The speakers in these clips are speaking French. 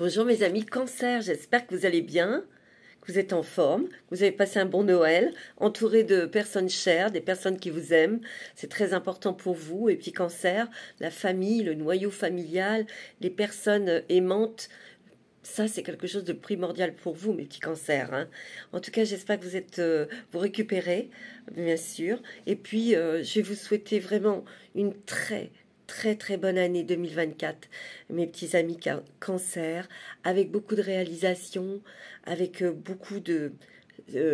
Bonjour mes amis Cancer, j'espère que vous allez bien, que vous êtes en forme, que vous avez passé un bon Noël, entouré de personnes chères, des personnes qui vous aiment. C'est très important pour vous. Et puis Cancer, la famille, le noyau familial, les personnes aimantes, ça c'est quelque chose de primordial pour vous mes petits Cancers, hein. En tout cas, j'espère que vous êtes, vous récupérez, bien sûr. Et puis, je vais vous souhaiter vraiment une très bonne année 2024, mes petits amis Cancer, avec beaucoup de réalisations, avec beaucoup de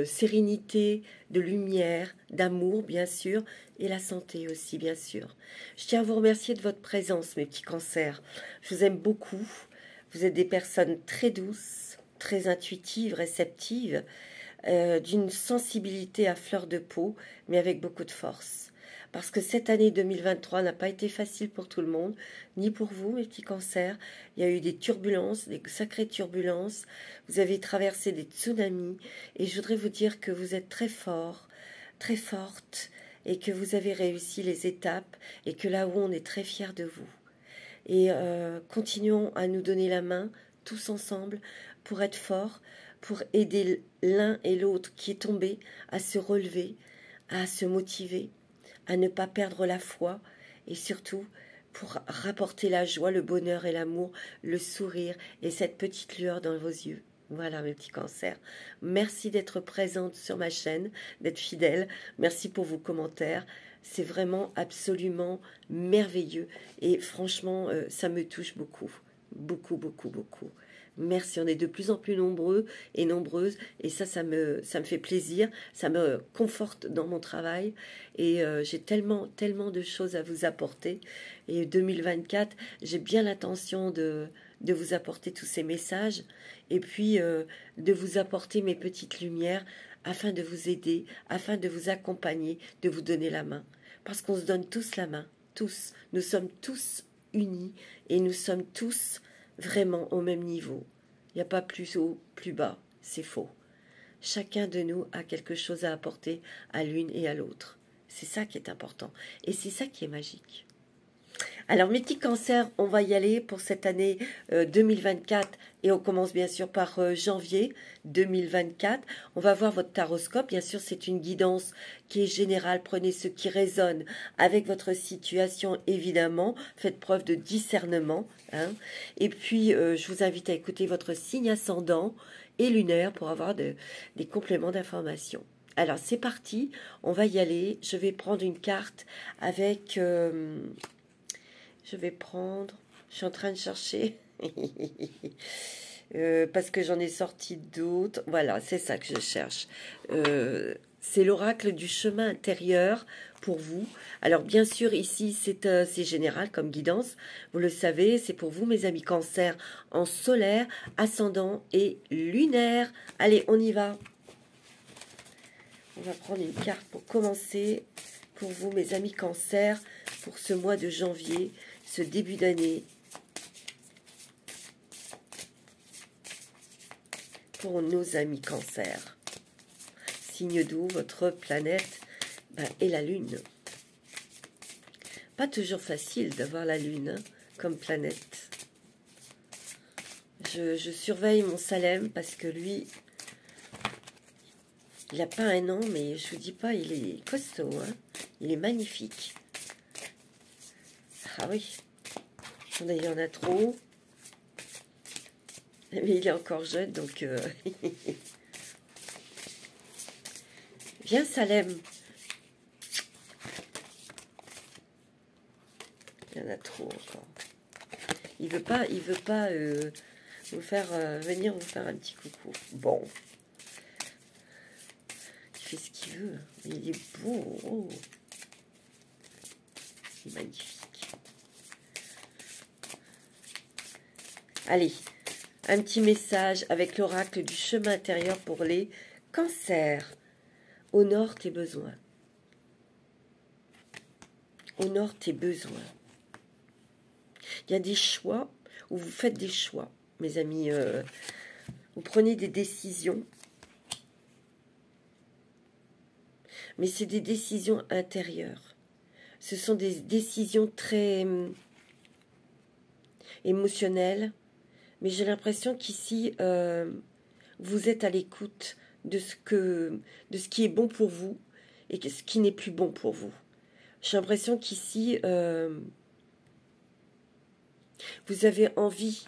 sérénité, de lumière, d'amour, bien sûr, et la santé aussi, bien sûr. Je tiens à vous remercier de votre présence, mes petits Cancers. Je vous aime beaucoup. Vous êtes des personnes très douces, très intuitives, réceptives, d'une sensibilité à fleur de peau, mais avec beaucoup de force. Parce que cette année 2023 n'a pas été facile pour tout le monde, ni pour vous, mes petits Cancers. Il y a eu des turbulences, des sacrées turbulences. Vous avez traversé des tsunamis. Et je voudrais vous dire que vous êtes très forts, très fortes, et que vous avez réussi les étapes, et que là-haut, on est très fiers de vous. Et continuons à nous donner la main, tous ensemble, pour être forts, pour aider l'un et l'autre qui est tombé à se relever, à se motiver, à ne pas perdre la foi, et surtout pour rapporter la joie, le bonheur et l'amour, le sourire et cette petite lueur dans vos yeux. Voilà mes petits Cancers. Merci d'être présente sur ma chaîne, d'être fidèle. Merci pour vos commentaires. C'est vraiment absolument merveilleux. Et franchement, ça me touche beaucoup. Beaucoup. Merci, on est de plus en plus nombreux et nombreuses. Et ça me fait plaisir. Ça me conforte dans mon travail. Et j'ai tellement de choses à vous apporter. Et 2024, j'ai bien l'intention de vous apporter tous ces messages. Et puis, de vous apporter mes petites lumières afin de vous aider, afin de vous accompagner, de vous donner la main. Parce qu'on se donne tous la main, tous. Nous sommes tous unis et nous sommes tous vraiment au même niveau. Il n'y a pas plus haut, plus bas, c'est faux. Chacun de nous a quelque chose à apporter à l'une et à l'autre. C'est ça qui est important et c'est ça qui est magique. Alors mes petits Cancers, on va y aller pour cette année 2024 et on commence bien sûr par janvier 2024. On va voir votre taroscope, bien sûr c'est une guidance qui est générale, prenez ce qui résonne avec votre situation évidemment, faites preuve de discernement, hein. Et puis je vous invite à écouter votre signe ascendant et lunaire pour avoir des compléments d'information. Alors c'est parti, on va y aller, je vais prendre une carte avec... je suis en train de chercher, parce que j'en ai sorti d'autres. Voilà, c'est ça que je cherche. C'est l'oracle du chemin intérieur pour vous. Alors bien sûr, ici, c'est général comme guidance. Vous le savez, c'est pour vous, mes amis Cancer, en solaire, ascendant et lunaire. Allez, on y va. On va prendre une carte pour commencer. Pour vous, mes amis Cancer, pour ce mois de janvier, ce début d'année, pour nos amis Cancer. Signe d'eau, votre planète est la Lune. Pas toujours facile d'avoir la Lune comme planète. Je surveille mon Salem parce que lui, il n'a pas un an, mais je vous dis pas, il est costaud, hein. Il est magnifique. Ah oui, il y en a trop. Mais il est encore jeune, donc... Viens, Salem. Il y en a trop encore. Il veut pas vous faire venir vous faire un petit coucou. Bon. Il fait ce qu'il veut. Mais il est beau. Oh. Il est magnifique. Allez, un petit message avec l'oracle du chemin intérieur pour les Cancers. Honore tes besoins. Honore tes besoins. Il y a des choix où vous faites des choix, mes amis. Vous prenez des décisions. Mais c'est des décisions intérieures. Ce sont des décisions très émotionnelles, mais j'ai l'impression qu'ici, vous êtes à l'écoute de ce qui est bon pour vous et ce qui n'est plus bon pour vous. J'ai l'impression qu'ici, vous avez envie,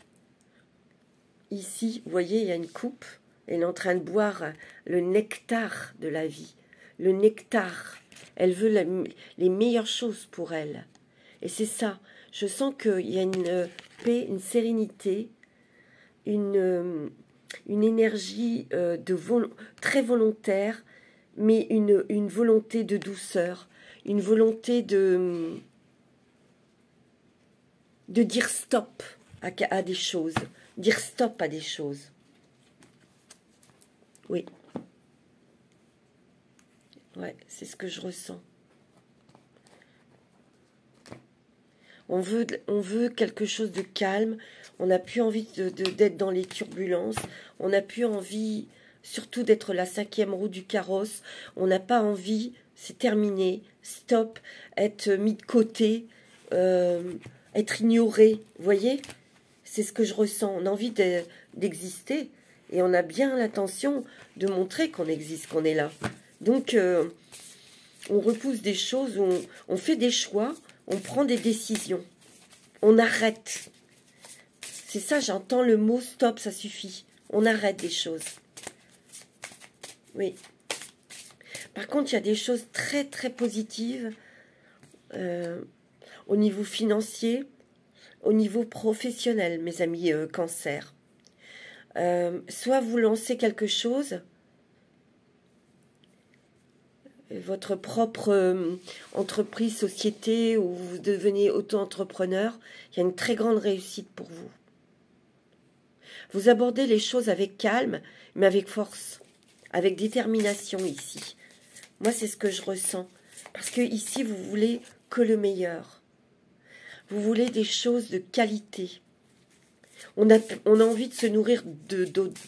ici, vous voyez, il y a une coupe, elle est en train de boire le nectar de la vie, le nectar. Elle veut les meilleures choses pour elle. Et c'est ça, je sens qu'il y a une paix, une sérénité, une énergie très volontaire, mais une volonté de douceur, une volonté de dire stop à des choses, dire stop à des choses. Oui. Ouais, c'est ce que je ressens. On veut quelque chose de calme, on n'a plus envie d'être dans les turbulences, on n'a plus envie surtout d'être la 5e roue du carrosse, on n'a pas envie, c'est terminé, stop, être mis de côté, être ignoré, vous voyez? C'est ce que je ressens, on a envie d'exister et on a bien l'intention de montrer qu'on existe, qu'on est là. Donc, on repousse des choses, on fait des choix, on prend des décisions, on arrête. C'est ça, j'entends le mot stop, ça suffit. On arrête des choses. Oui. Par contre, il y a des choses très, très positives au niveau financier, au niveau professionnel, mes amis cancer. Soit vous lancez quelque chose, votre propre entreprise, société, ou vous devenez auto-entrepreneur, il y a une très grande réussite pour vous. Vous abordez les choses avec calme, mais avec force, avec détermination ici. Moi, c'est ce que je ressens. Parce que ici, vous voulez que le meilleur. Vous voulez des choses de qualité. On a envie de se nourrir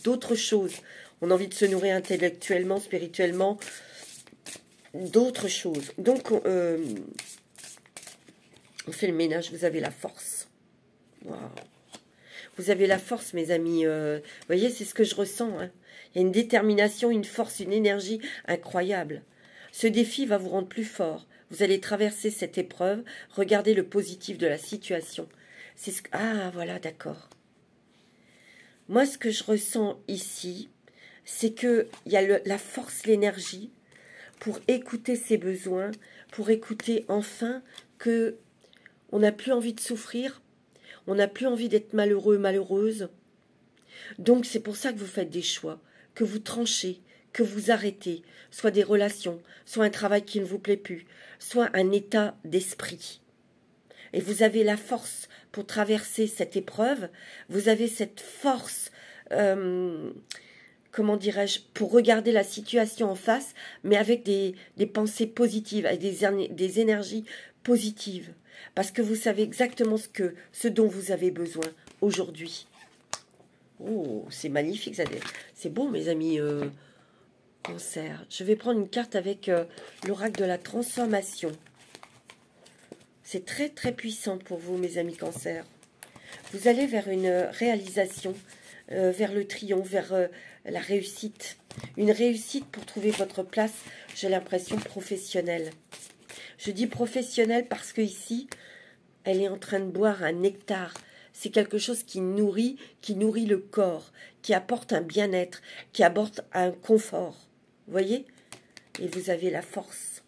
d'autres choses. On a envie de se nourrir intellectuellement, spirituellement, d'autres choses. Donc, on fait le ménage. Vous avez la force. Waouh. Vous avez la force, mes amis. Vous voyez, c'est ce que je ressens. Hein. Il y a une détermination, une force, une énergie incroyable. Ce défi va vous rendre plus fort. Vous allez traverser cette épreuve. Regardez le positif de la situation. Ah, voilà, d'accord. Moi, ce que je ressens ici, c'est qu'il y a la force, l'énergie pour écouter ses besoins, pour écouter enfin que on n'a plus envie de souffrir, on n'a plus envie d'être malheureux, malheureuse. Donc, c'est pour ça que vous faites des choix, que vous tranchez, que vous arrêtez, soit des relations, soit un travail qui ne vous plaît plus, soit un état d'esprit. Et vous avez la force pour traverser cette épreuve, vous avez cette force, comment dirais-je, pour regarder la situation en face, mais avec des pensées positives, avec des énergies positives. Parce que vous savez exactement ce dont vous avez besoin aujourd'hui. Oh, c'est magnifique, c'est beau, mes amis cancer. Je vais prendre une carte avec l'oracle de la transformation. C'est très, très puissant pour vous, mes amis cancer. Vous allez vers une réalisation, vers le triomphe, vers la réussite. Une réussite pour trouver votre place, j'ai l'impression, professionnelle. Je dis professionnelle parce que ici, elle est en train de boire un nectar. C'est quelque chose qui nourrit le corps, qui apporte un bien-être, qui apporte un confort. Vous voyez? Et vous avez la force.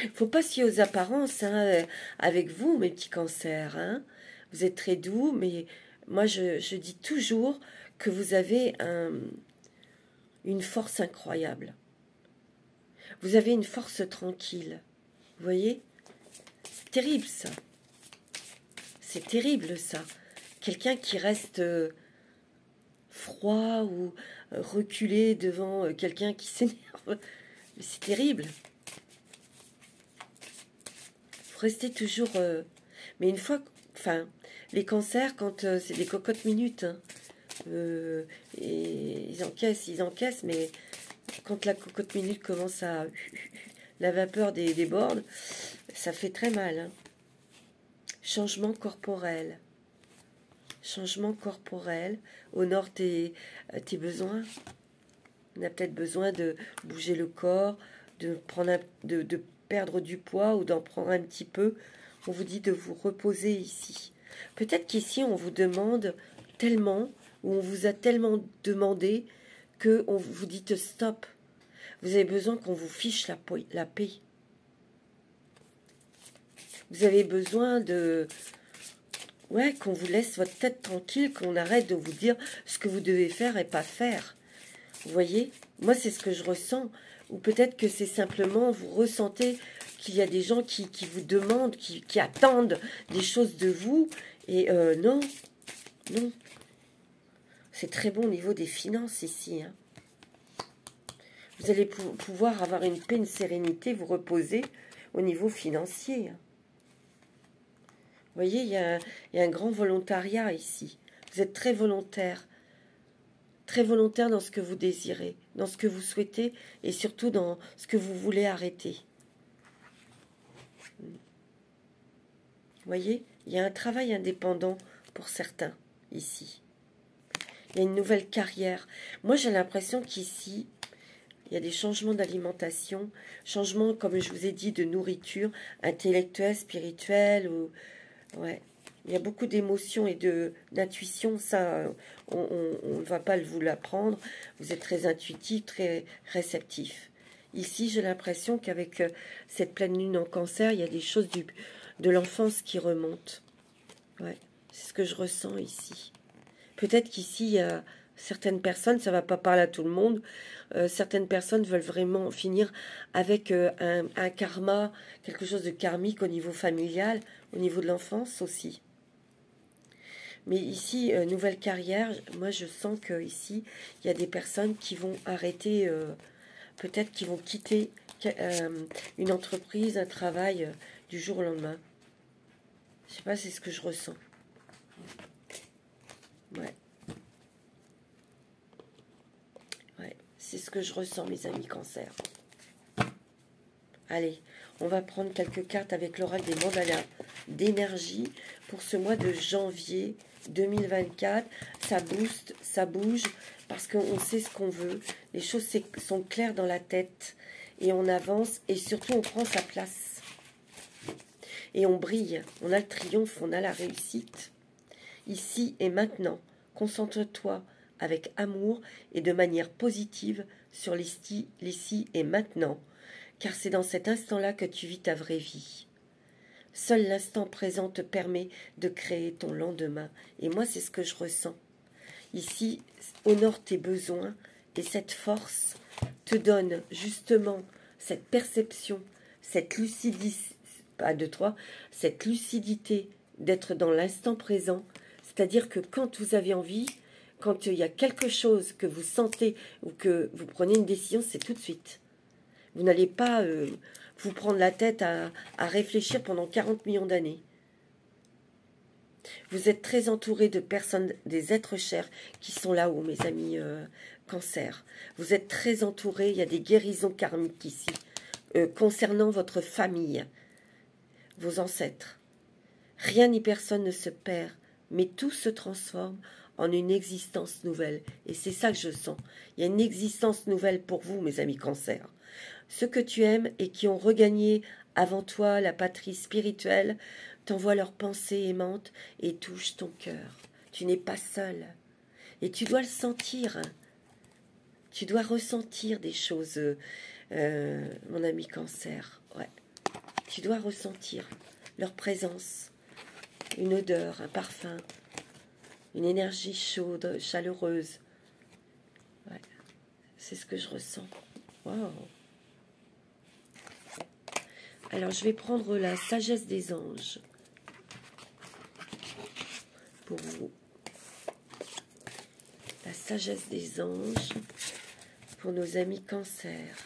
Il ne faut pas se fier aux apparences hein, avec vous, mes petits cancers. Hein. Vous êtes très doux, mais moi, je dis toujours que vous avez une force incroyable. Vous avez une force tranquille. Vous voyez? C'est terrible, ça. C'est terrible, ça. Quelqu'un qui reste froid ou reculé devant quelqu'un qui s'énerve. Mais c'est terrible. Vous restez toujours... mais une fois... Enfin, les cancers, quand c'est des cocottes minutes, hein, et ils encaissent, mais quand la cocotte minute commence à... la vapeur déborde, ça fait très mal. Hein. changement corporel. Changement corporel, honore tes besoins. On a peut-être besoin de bouger le corps, de perdre du poids ou d'en prendre un petit peu. On vous dit de vous reposer ici. Peut-être qu'ici, on vous demande tellement, ou on vous a tellement demandé, qu'on vous dit stop. Vous avez besoin qu'on vous fiche la paix. Vous avez besoin de... Ouais, qu'on vous laisse votre tête tranquille, qu'on arrête de vous dire ce que vous devez faire et pas faire. Vous voyez? Moi, c'est ce que je ressens. Ou peut-être que c'est simplement, vous ressentez qu'il y a des gens qui vous demandent, qui attendent des choses de vous. Et non, non. C'est très bon au niveau des finances ici. Hein. Vous allez pouvoir avoir une paix, une sérénité, vous reposer au niveau financier. Hein. Vous voyez, il y a un grand volontariat ici. Vous êtes très volontaire dans ce que vous désirez, dans ce que vous souhaitez et surtout dans ce que vous voulez arrêter. Vous voyez, il y a un travail indépendant pour certains ici. Il y a une nouvelle carrière. Moi, j'ai l'impression qu'ici, il y a des changements d'alimentation, changements, comme je vous ai dit, de nourriture, intellectuelle, spirituelle. Ouais. Il y a beaucoup d'émotions et d'intuition. Ça, on ne va pas vous l'apprendre. Vous êtes très intuitif, très réceptif. Ici, j'ai l'impression qu'avec cette pleine lune en cancer, il y a des choses de l'enfance qui remontent. Ouais. C'est ce que je ressens ici. Peut-être qu'ici, il y a certaines personnes, ça ne va pas parler à tout le monde, certaines personnes veulent vraiment finir avec un karma, quelque chose de karmique au niveau familial, au niveau de l'enfance aussi. Mais ici, nouvelle carrière, moi je sens qu'ici, il y a des personnes qui vont arrêter, peut-être qui vont quitter une entreprise, un travail du jour au lendemain. Je ne sais pas, c'est ce que je ressens. Ouais. Ouais, c'est ce que je ressens, mes amis cancer. Allez, on va prendre quelques cartes avec l'oracle des mandalas d'énergie pour ce mois de janvier 2024. Ça booste, ça bouge, parce qu'on sait ce qu'on veut. Les choses sont claires dans la tête. Et on avance, et surtout on prend sa place. Et on brille, on a le triomphe, on a la réussite. Ici et maintenant, concentre-toi avec amour et de manière positive sur l'ici et maintenant, car c'est dans cet instant-là que tu vis ta vraie vie. Seul l'instant présent te permet de créer ton lendemain. Et moi, c'est ce que je ressens. Ici, honore tes besoins et cette force te donne justement cette perception, cette lucidité, pas de toi, cette lucidité d'être dans l'instant présent. C'est-à-dire que quand vous avez envie, quand il y a quelque chose que vous sentez ou que vous prenez une décision, c'est tout de suite. Vous n'allez pas vous prendre la tête à réfléchir pendant 40 millions d'années. Vous êtes très entouré de personnes, des êtres chers qui sont là-haut, mes amis cancer. Vous êtes très entouré, il y a des guérisons karmiques ici, concernant votre famille, vos ancêtres. Rien ni personne ne se perd, mais tout se transforme en une existence nouvelle. Et c'est ça que je sens. Il y a une existence nouvelle pour vous, mes amis cancer. Ceux que tu aimes et qui ont regagné avant toi la patrie spirituelle t'envoient leurs pensées aimantes et touchent ton cœur. Tu n'es pas seul. Et tu dois le sentir. Hein. Tu dois ressentir des choses, mon ami cancer. Ouais. Tu dois ressentir leur présence, une odeur, un parfum, une énergie chaude, chaleureuse. Ouais. C'est ce que je ressens. Waouh. Alors, je vais prendre la sagesse des anges pour vous. La sagesse des anges pour nos amis cancer.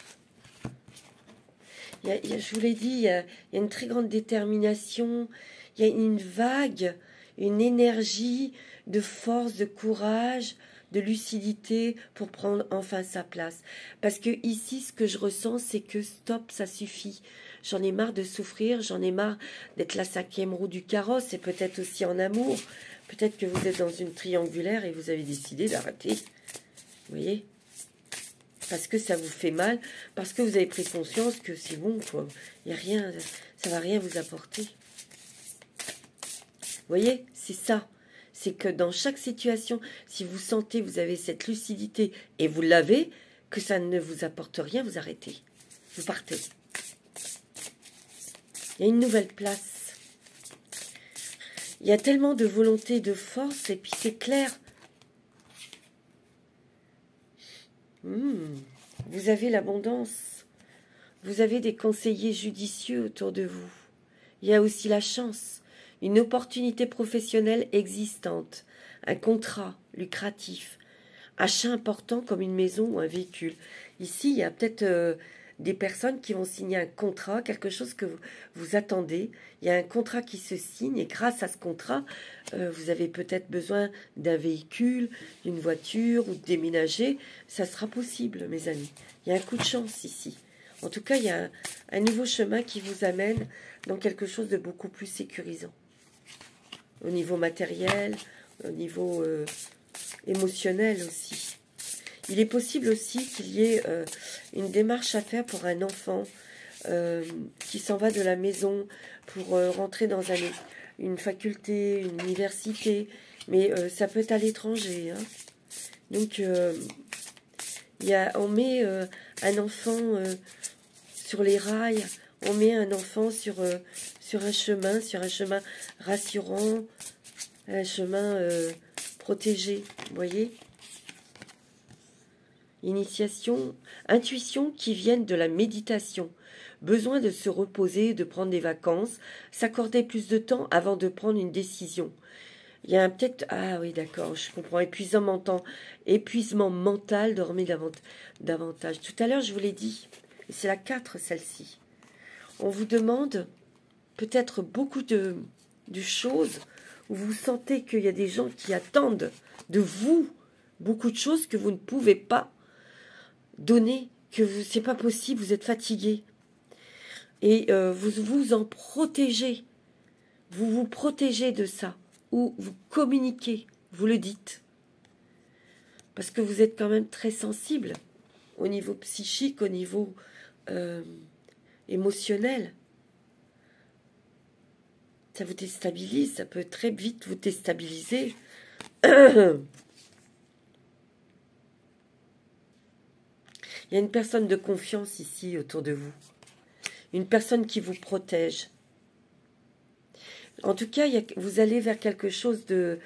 Je vous l'ai dit, il y a une très grande détermination, il y a une vague, une énergie de force, de courage. de lucidité pour prendre enfin sa place. Parce que ici, ce que je ressens, c'est que stop, ça suffit. J'en ai marre de souffrir, j'en ai marre d'être la 5e roue du carrosse, et peut-être aussi en amour. Peut-être que vous êtes dans une triangulaire et vous avez décidé d'arrêter. Vous voyez? Parce que ça vous fait mal, parce que vous avez pris conscience que c'est bon, quoi. Il n'y a rien, ça ne va rien vous apporter. Vous voyez? C'est ça. C'est que dans chaque situation, si vous sentez, vous avez cette lucidité, et vous l'avez, que ça ne vous apporte rien, vous arrêtez. Vous partez. Il y a une nouvelle place. Il y a tellement de volonté, de force, et puis c'est clair. Vous avez l'abondance. Vous avez des conseillers judicieux autour de vous. Il y a aussi la chance. Une opportunité professionnelle existante. Un contrat lucratif. Achat important comme une maison ou un véhicule. Ici, il y a peut-être des personnes qui vont signer un contrat, quelque chose que vous attendez. Il y a un contrat qui se signe et grâce à ce contrat, vous avez peut-être besoin d'un véhicule, d'une voiture ou de déménager. Ça sera possible, mes amis. Il y a un coup de chance ici. En tout cas, il y a un nouveau chemin qui vous amène dans quelque chose de beaucoup plus sécurisant. Au niveau matériel, au niveau émotionnel aussi. Il est possible aussi qu'il y ait une démarche à faire pour un enfant qui s'en va de la maison pour rentrer dans une faculté, une université, mais ça peut être à l'étranger. Hein. Donc, on met un enfant sur les rails, on met un enfant sur un chemin rassurant, un chemin protégé, vous voyez? Initiation, intuition qui viennent de la méditation, besoin de se reposer, de prendre des vacances, s'accorder plus de temps avant de prendre une décision. Il y a peut-être... Ah oui, d'accord, je comprends. Épuisement mental, dormez davantage. Tout à l'heure, je vous l'ai dit, et c'est la 4, celle-ci. On vous demande peut-être beaucoup de choses où vous sentez qu'il y a des gens qui attendent de vous beaucoup de choses que vous ne pouvez pas donner, que c'est pas possible, vous êtes fatigué. Et vous vous en protégez. Vous vous protégez de ça. Ou vous communiquez, vous le dites. Parce que vous êtes quand même très sensible au niveau psychique, au niveau émotionnel. Ça vous déstabilise, ça peut très vite vous déstabiliser. Il y a une personne de confiance ici autour de vous. Une personne qui vous protège. En tout cas, vous allez vers quelque chose de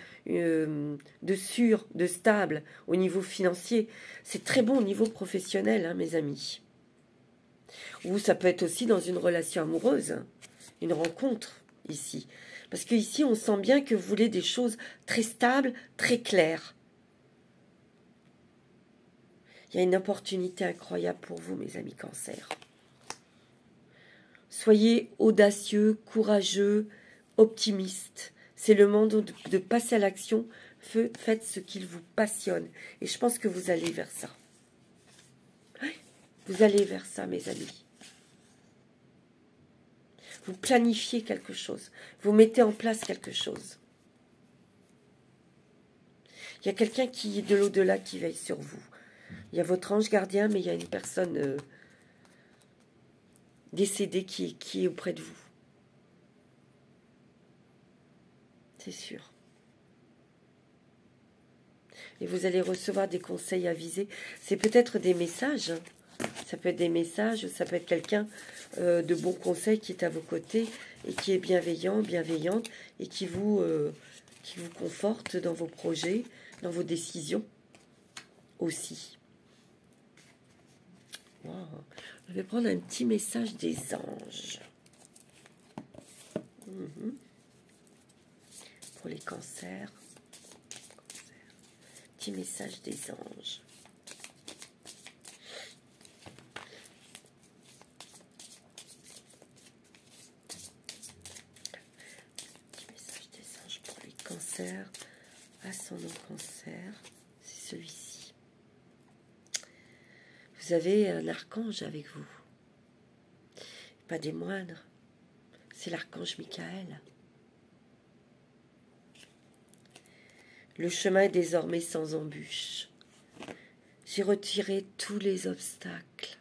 sûr, de stable au niveau financier. C'est très bon au niveau professionnel, hein, mes amis. Ou ça peut être aussi dans une relation amoureuse, hein, une rencontre ici. Parce qu'ici, on sent bien que vous voulez des choses très stables, très claires. Il y a une opportunité incroyable pour vous, mes amis Cancer. Soyez audacieux, courageux, optimistes. C'est le moment de passer à l'action. Faites ce qui vous passionne. Et je pense que vous allez vers ça. Vous allez vers ça, mes amis. Vous planifiez quelque chose. Vous mettez en place quelque chose. Il y a quelqu'un qui est de l'au-delà qui veille sur vous. Il y a votre ange gardien, mais il y a une personne décédée qui est auprès de vous. C'est sûr. Et vous allez recevoir des conseils avisés. C'est peut-être des messages. Ça peut être des messages, ça peut être quelqu'un de bons conseils qui est à vos côtés et qui est bienveillant, bienveillante et qui vous conforte dans vos projets, dans vos décisions aussi. Wow. Je vais prendre un petit message des anges. Pour les cancers. Petit message des anges. Petit message des anges pour les cancers. Ascendant cancer. C'est celui-ci. Vous avez un archange avec vous. Pas des moindres. C'est l'archange Michael. Le chemin est désormais sans embûche. J'ai retiré tous les obstacles.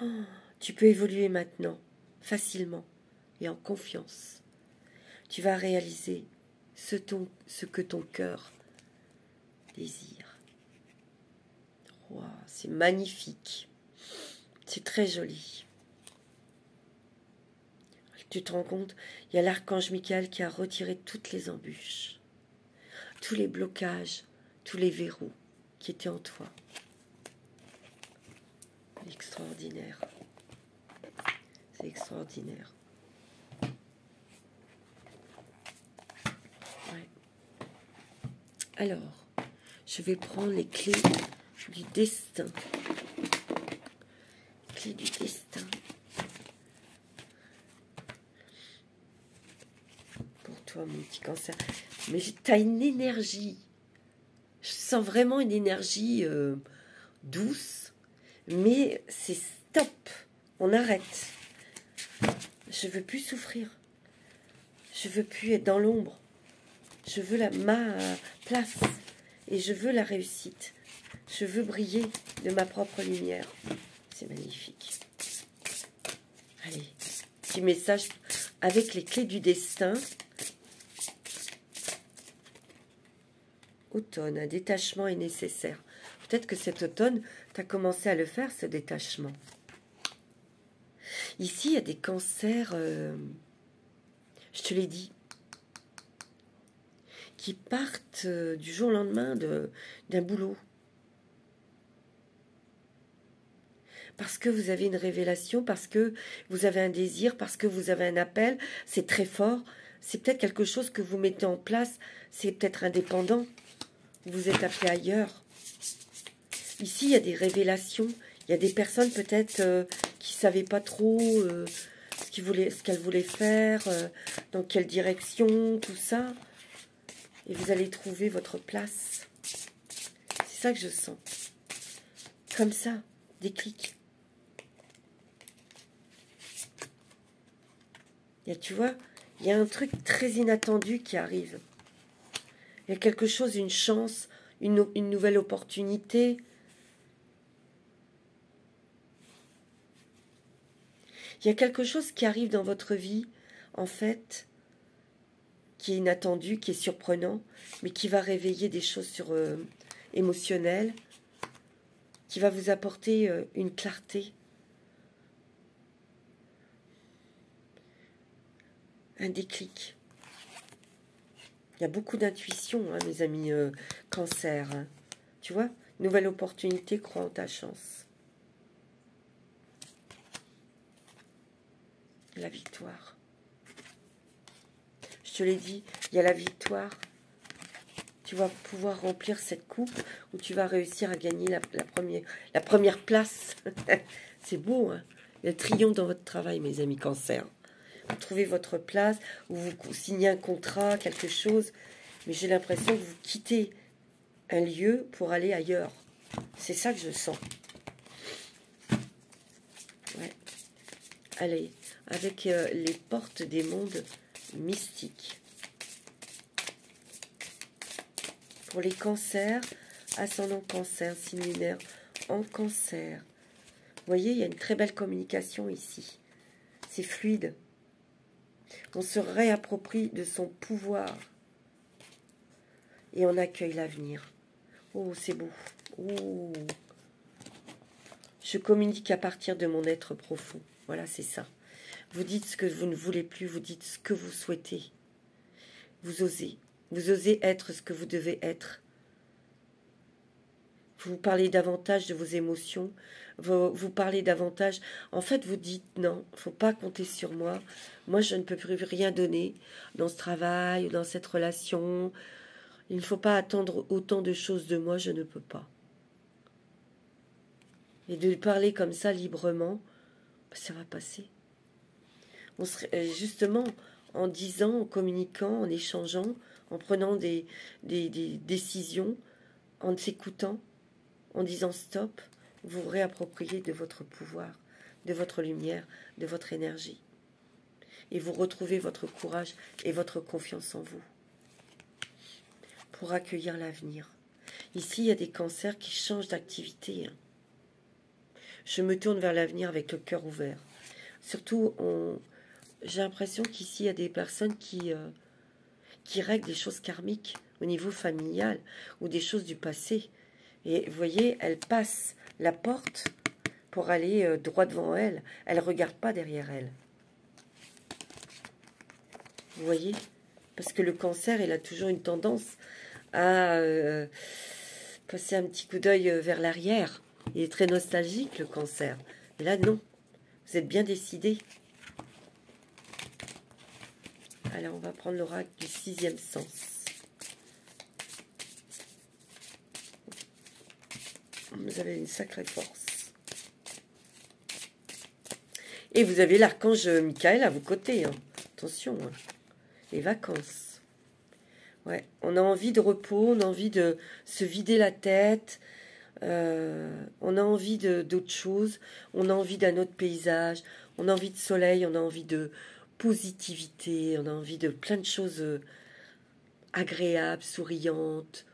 Oh, tu peux évoluer maintenant, facilement et en confiance. Tu vas réaliser ce que ton cœur désire. Wow, c'est magnifique. C'est très joli. Tu te rends compte, il y a l'archange Michael qui a retiré toutes les embûches, tous les blocages, tous les verrous qui étaient en toi. Extraordinaire. C'est extraordinaire. Ouais. Alors, je vais prendre les clés du destin. Clés du destin. Pour toi, mon petit cancer. Mais tu as une énergie. Je sens vraiment une énergie douce. Mais c'est stop. On arrête. Je veux plus souffrir. Je veux plus être dans l'ombre. Je veux ma place. Et je veux la réussite. Je veux briller de ma propre lumière. C'est magnifique. Allez, petit message avec les clés du destin. Automne, un détachement est nécessaire. Peut-être que cet automne, tu as commencé à le faire, ce détachement. Ici, il y a des cancers, je te l'ai dit, qui partent du jour au lendemain d'un boulot. Parce que vous avez une révélation, parce que vous avez un désir, parce que vous avez un appel, c'est très fort. C'est peut-être quelque chose que vous mettez en place, c'est peut-être indépendant. Vous êtes appelé ailleurs. Ici, il y a des révélations. Il y a des personnes peut-être qui ne savaient pas trop ce qu'elles voulaient faire, dans quelle direction, tout ça. Et vous allez trouver votre place. C'est ça que je sens. Comme ça, des clics. Tu vois, il y a un truc très inattendu qui arrive. Il y a quelque chose, une chance, une nouvelle opportunité. Il y a quelque chose qui arrive dans votre vie, en fait, qui est inattendu, qui est surprenant, mais qui va réveiller des choses émotionnelles, qui va vous apporter une clarté, un déclic. Il y a beaucoup d'intuition, hein, mes amis cancer. Hein. Tu vois, nouvelle opportunité, crois en ta chance. La victoire. Je te l'ai dit, il y a la victoire. Tu vas pouvoir remplir cette coupe où tu vas réussir à gagner la première place. C'est beau, hein? Il y a le triomphe dans votre travail, mes amis cancer. Vous trouvez votre place, ou vous signez un contrat, quelque chose, mais j'ai l'impression que vous quittez un lieu pour aller ailleurs. C'est ça que je sens. Ouais. Allez, avec les portes des mondes mystiques. Pour les cancers, ascendant cancer, signe lunaire en cancer. Vous voyez, il y a une très belle communication ici. C'est fluide. On se réapproprie de son pouvoir. Et on accueille l'avenir. Oh, c'est beau. Oh. Je communique à partir de mon être profond. Voilà, c'est ça. Vous dites ce que vous ne voulez plus, vous dites ce que vous souhaitez. Vous osez. Vous osez être ce que vous devez être. Vous parlez davantage de vos émotions. Vous parlez davantage. En fait, vous dites non, il ne faut pas compter sur moi. Moi, je ne peux plus rien donner dans ce travail ou dans cette relation. Il ne faut pas attendre autant de choses de moi, je ne peux pas. Et de parler comme ça librement, ça va passer. On serait, justement, en disant, en communiquant, en échangeant, en prenant des décisions, en s'écoutant, en disant stop, vous vous réappropriez de votre pouvoir, de votre lumière, de votre énergie. Et vous retrouvez votre courage et votre confiance en vous pour accueillir l'avenir. Ici, il y a des cancers qui changent d'activité. Je me tourne vers l'avenir avec le cœur ouvert. Surtout, j'ai l'impression qu'ici, il y a des personnes qui règlent des choses karmiques au niveau familial ou des choses du passé. Et vous voyez, elles passent la porte pour aller droit devant elle. Elle ne regarde pas derrière elle. Vous voyez? Parce que le cancer, il a toujours une tendance à passer un petit coup d'œil vers l'arrière. Il est très nostalgique, le cancer. Mais là, non. Vous êtes bien décidé. Alors, on va prendre l'oracle du 6e sens. Vous avez une sacrée force. Et vous avez l'archange Michael à vos côtés. Hein. Attention, hein. Les vacances. Ouais, on a envie de repos, on a envie de se vider la tête. On a envie d'autre chose. On a envie d'un autre paysage. On a envie de soleil, on a envie de positivité. On a envie de plein de choses agréables, souriantes,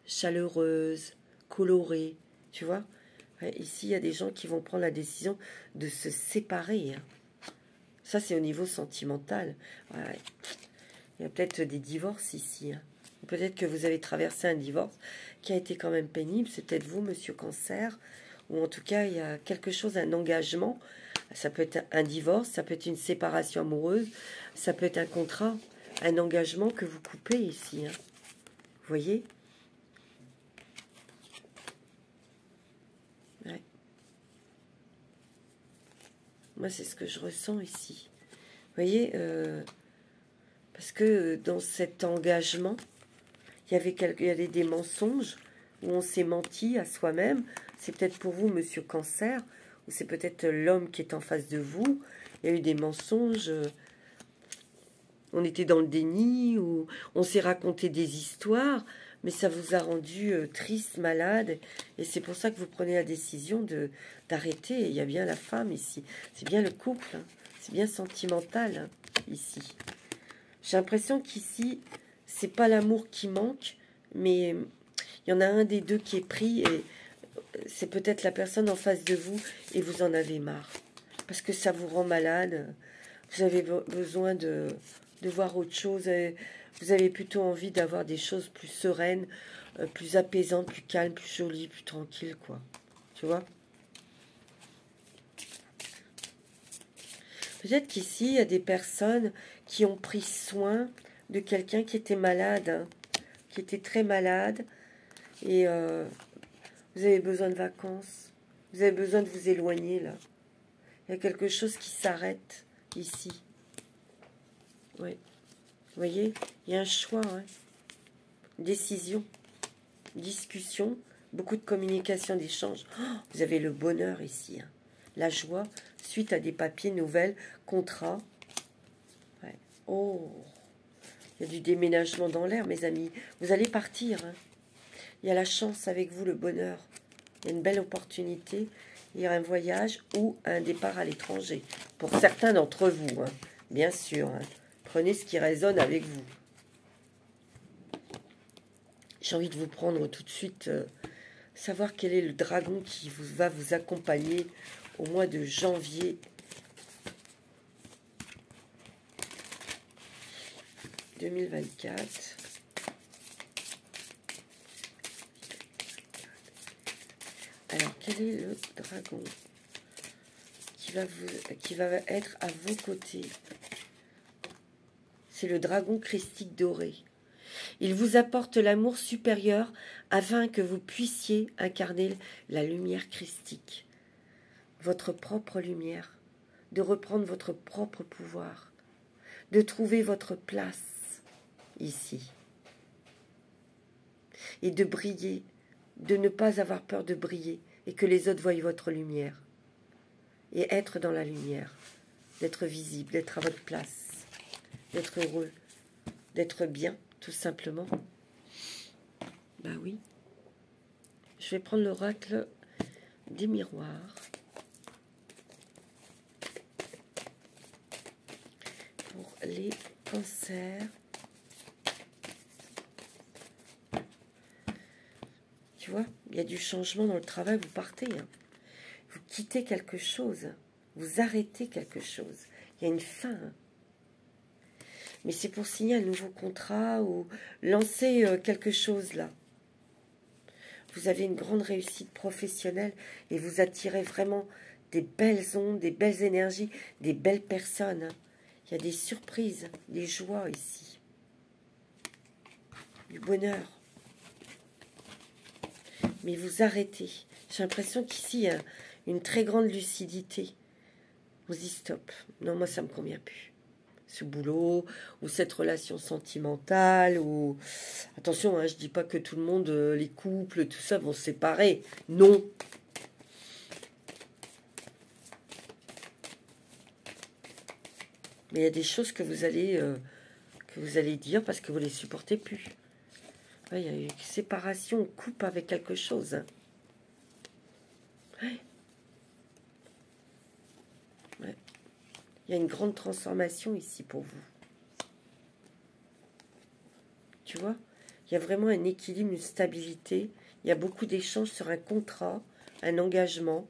chaleureuses, colorées. Tu vois? Ouais, ici, il y a des gens qui vont prendre la décision de se séparer. Hein. Ça, c'est au niveau sentimental. Ouais. Il y a peut-être des divorces ici. Hein. Peut-être que vous avez traversé un divorce qui a été quand même pénible. C'est peut-être vous, monsieur Cancer. Ou en tout cas, il y a quelque chose, un engagement. Ça peut être un divorce, ça peut être une séparation amoureuse. Ça peut être un contrat, un engagement que vous coupez ici. Hein. Vous voyez? Ouais. Moi, c'est ce que je ressens ici. Vous voyez, parce que dans cet engagement, il y avait des mensonges où on s'est menti à soi-même. C'est peut-être pour vous, monsieur Cancer, ou c'est peut-être l'homme qui est en face de vous. Il y a eu des mensonges. On était dans le déni, ou on s'est raconté des histoires, mais ça vous a rendu triste, malade. Et c'est pour ça que vous prenez la décision d'arrêter. Il y a bien la femme ici. C'est bien le couple. Hein. C'est bien sentimental hein, ici. J'ai l'impression qu'ici, c'est pas l'amour qui manque, mais il y en a un des deux qui est pris et c'est peut-être la personne en face de vous et vous en avez marre. Parce que ça vous rend malade, vous avez besoin de voir autre chose, vous avez plutôt envie d'avoir des choses plus sereines, plus apaisantes, plus calmes, plus jolies, plus tranquilles, quoi. Tu vois? Peut-être qu'ici, il y a des personnes qui ont pris soin de quelqu'un qui était malade, hein, qui était très malade, et vous avez besoin de vacances, vous avez besoin de vous éloigner, là. Il y a quelque chose qui s'arrête ici. Oui. Vous voyez, il y a un choix, hein. Décision, discussion, beaucoup de communication, d'échange. Oh, vous avez le bonheur ici, hein. La joie, suite à des papiers, nouvelles, contrats. Ouais. Oh, il y a du déménagement dans l'air, mes amis. Vous allez partir. Hein. Il y a la chance avec vous, le bonheur. Il y a une belle opportunité. Il y a un voyage ou un départ à l'étranger. Pour certains d'entre vous, hein. Bien sûr. Hein. Prenez ce qui résonne avec vous. J'ai envie de vous prendre tout de suite, savoir quel est le dragon qui va vous accompagner au mois de janvier 2024. Alors, quel est le dragon qui va être à vos côtés? C'est le dragon christique doré. Il vous apporte l'amour supérieur afin que vous puissiez incarner la lumière christique, votre propre lumière, de reprendre votre propre pouvoir, de trouver votre place ici et de briller, de ne pas avoir peur de briller et que les autres voient votre lumière et être dans la lumière, d'être visible, d'être à votre place, d'être heureux, d'être bien. Tout simplement. Ben oui. Je vais prendre l'oracle des miroirs. Pour les cancers. Tu vois, il y a du changement dans le travail, vous partez. Hein. Vous quittez quelque chose. Vous arrêtez quelque chose. Il y a une fin. Hein. Mais c'est pour signer un nouveau contrat ou lancer quelque chose là. Vous avez une grande réussite professionnelle et vous attirez vraiment des belles ondes, des belles énergies, des belles personnes. Hein. Il y a des surprises, des joies ici. Du bonheur. Mais vous arrêtez. J'ai l'impression qu'ici, il y a une très grande lucidité. On se dit stop. Non, moi, ça ne me convient plus. Ce boulot, ou cette relation sentimentale, ou... Attention, hein, je ne dis pas que tout le monde, les couples, tout ça, vont se séparer. Non. Mais il y a des choses que vous allez dire parce que vous ne les supportez plus. Ouais, il y a une séparation, on coupe avec quelque chose. Hein. Ouais. Ouais. Il y a une grande transformation ici pour vous. Tu vois, il y a vraiment un équilibre, une stabilité. Il y a beaucoup d'échanges sur un contrat, un engagement.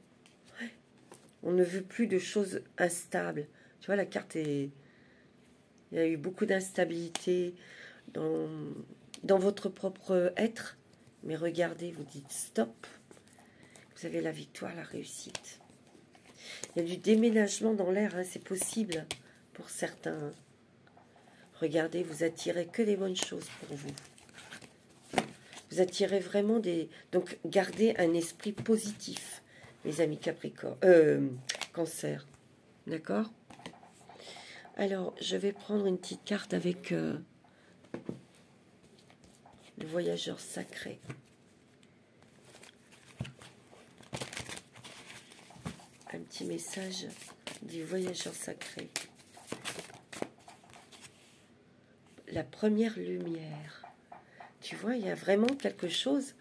Ouais. On ne veut plus de choses instables. Tu vois, la carte est... Il y a eu beaucoup d'instabilité dans votre propre être. Mais regardez, vous dites stop. Vous avez la victoire, la réussite. Il y a du déménagement dans l'air, hein, c'est possible pour certains. Regardez, vous attirez que des bonnes choses pour vous. Vous attirez vraiment des... Donc, gardez un esprit positif, mes amis Capricorne. Cancer. D'accord? Alors, je vais prendre une petite carte avec le voyageur sacré. Un petit message du voyageur sacré. La première lumière. Tu vois, il y a vraiment quelque chose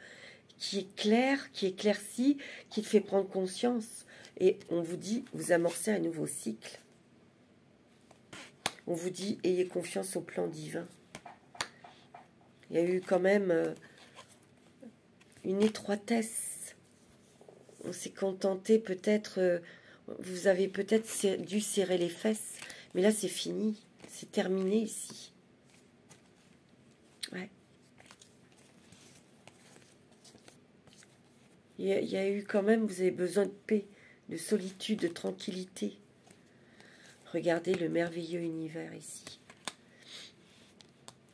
qui est clair, qui éclaircit, qui te fait prendre conscience. Et on vous dit, vous amorcez un nouveau cycle. On vous dit, ayez confiance au plan divin. Il y a eu quand même une étroitesse. On s'est contenté peut-être, vous avez peut-être dû serrer les fesses, mais là c'est fini, c'est terminé ici. Ouais. Il y a eu quand même, vous avez besoin de paix, de solitude, de tranquillité. Regardez le merveilleux univers ici.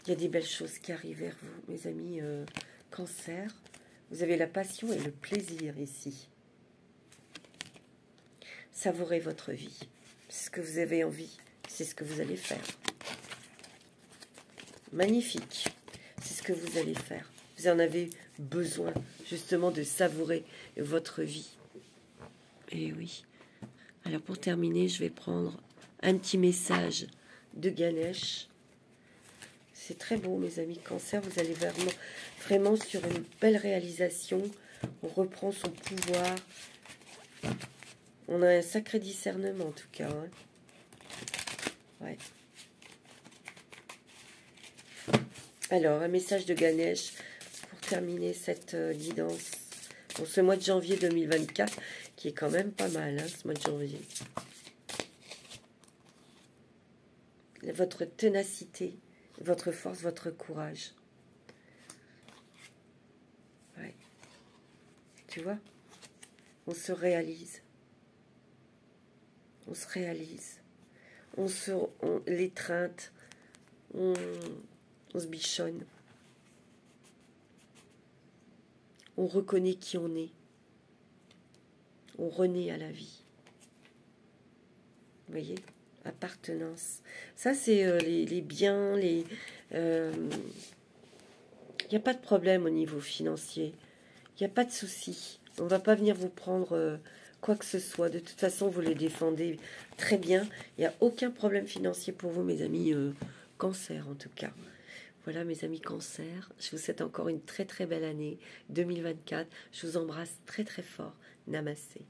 Il y a des belles choses qui arrivent vers vous, mes amis Cancer. Vous avez la passion et le plaisir ici. Savourez votre vie. C'est ce que vous avez envie. C'est ce que vous allez faire. Magnifique. C'est ce que vous allez faire. Vous en avez besoin, justement, de savourer votre vie. Et oui. Alors, pour terminer, je vais prendre un petit message de Ganesh. C'est très beau, mes amis Cancer. Vous allez vraiment sur une belle réalisation. On reprend son pouvoir. On a un sacré discernement, en tout cas. Hein. Ouais. Alors, un message de Ganesh pour terminer cette guidance. Pour ce mois de janvier 2024, qui est quand même pas mal, hein, ce mois de janvier. Votre ténacité, votre force, votre courage. Ouais. Tu vois, on se réalise. On se réalise. L'étreinte, on se bichonne. On reconnaît qui on est. On renaît à la vie. Vous voyez ? Appartenance. Ça, c'est les biens, il n'y a pas de problème au niveau financier. Il n'y a pas de souci. On ne va pas venir vous prendre quoi que ce soit. De toute façon, vous les défendez très bien. Il n'y a aucun problème financier pour vous, mes amis Cancer, en tout cas. Voilà mes amis Cancer, je vous souhaite encore une très très belle année 2024. Je vous embrasse très très fort. Namasté.